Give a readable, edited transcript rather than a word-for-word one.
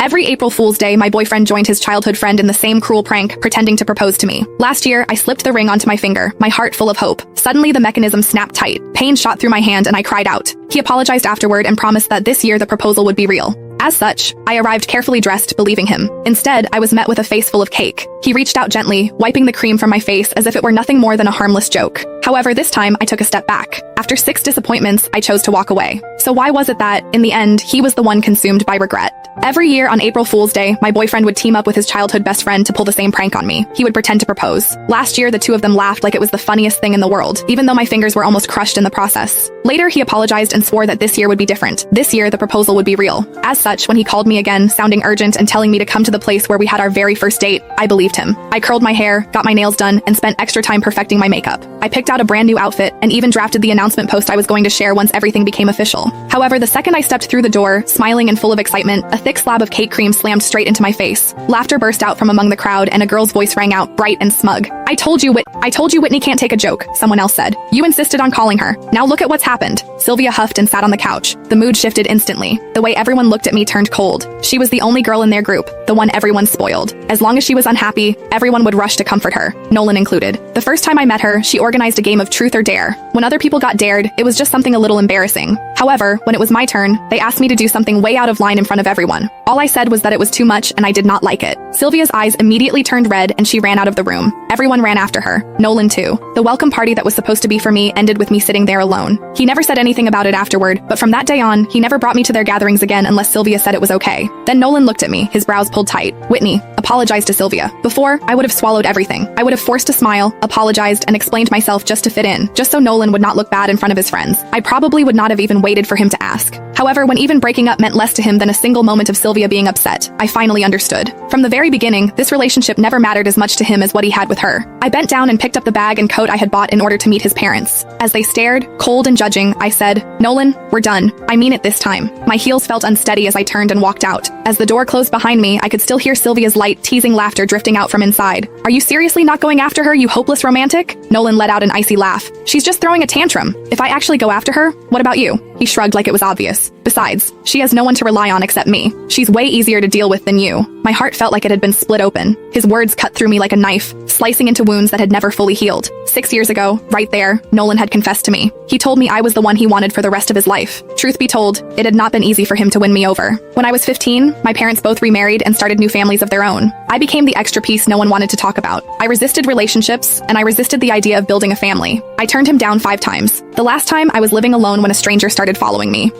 Every April Fool's Day, my boyfriend joined his childhood friend in the same cruel prank, pretending to propose to me. Last year, I slipped the ring onto my finger, my heart full of hope. Suddenly, the mechanism snapped tight. Pain shot through my hand and I cried out. He apologized afterward and promised that this year the proposal would be real. As such, I arrived carefully dressed, believing him. Instead, I was met with a face full of cake. He reached out gently, wiping the cream from my face as if it were nothing more than a harmless joke. However, this time, I took a step back. After 6 disappointments, I chose to walk away. So why was it that, in the end, he was the one consumed by regret? Every year on April Fool's Day, my boyfriend would team up with his childhood best friend to pull the same prank on me. He would pretend to propose. Last year, the two of them laughed like it was the funniest thing in the world, even though my fingers were almost crushed in the process. Later, he apologized and swore that this year would be different. This year, the proposal would be real. As such, when he called me again, sounding urgent and telling me to come to the place where we had our very first date, I believed him. I curled my hair, got my nails done, and spent extra time perfecting my makeup. I picked out a brand new outfit and even drafted the announcement post I was going to share once everything became official. However, the second I stepped through the door, smiling and full of excitement, a thick slab of cake cream slammed straight into my face. Laughter burst out from among the crowd and a girl's voice rang out, bright and smug. I told you Whitney can't take a joke, someone else said. You insisted on calling her. Now look at what's happened. Sylvia huffed and sat on the couch. The mood shifted instantly. The way everyone looked at me turned cold. She was the only girl in their group, the one everyone spoiled. As long as she was unhappy, everyone would rush to comfort her, Nolan included. The first time I met her, she organized a game of truth or dare. When other people got dared, it was just something a little embarrassing. However, when it was my turn, they asked me to do something way out of line in front of everyone. All I said was that it was too much and I did not like it. Sylvia's eyes immediately turned red and she ran out of the room. Everyone ran after her, Nolan too. The welcome party that was supposed to be for me ended with me sitting there alone. He never said anything about it afterward, but from that day on, he never brought me to their gatherings again unless Sylvia said it was okay. Then Nolan looked at me, his brows pulled tight. Whitney, apologize to Sylvia. Before, I would have swallowed everything. I would have forced a smile, apologized, and explained myself just to fit in, just so Nolan would not look bad in front of his friends. I probably would not have even waited for him to ask. However, when even breaking up meant less to him than a single moment of Sylvia being upset, I finally understood. From the very beginning, this relationship never mattered as much to him as what he had with her. I bent down and picked up the bag and coat I had bought in order to meet his parents. As they stared, cold and judging, I said, Nolan, we're done. I mean it this time. My heels felt unsteady as I turned and walked out. As the door closed behind me, I could still hear Sylvia's light, teasing laughter drifting out from inside. Are you seriously not going after her, you hopeless romantic? Nolan let out an icy laugh. She's just throwing a tantrum. If I actually go after her, what about you? He shrugged like it was obvious. Besides, she has no one to rely on except me. She's way easier to deal with than you. My heart felt like it had been split open. His words cut through me like a knife, slicing into wounds that had never fully healed. 6 years ago, right there, Nolan had confessed to me. He told me I was the one he wanted for the rest of his life. Truth be told, it had not been easy for him to win me over. When I was 15, my parents both remarried and started new families of their own. I became the extra piece no one wanted to talk about. I resisted relationships, and I resisted the idea of building a family. I turned him down 5 times. The last time, I was living alone when a stranger started following me.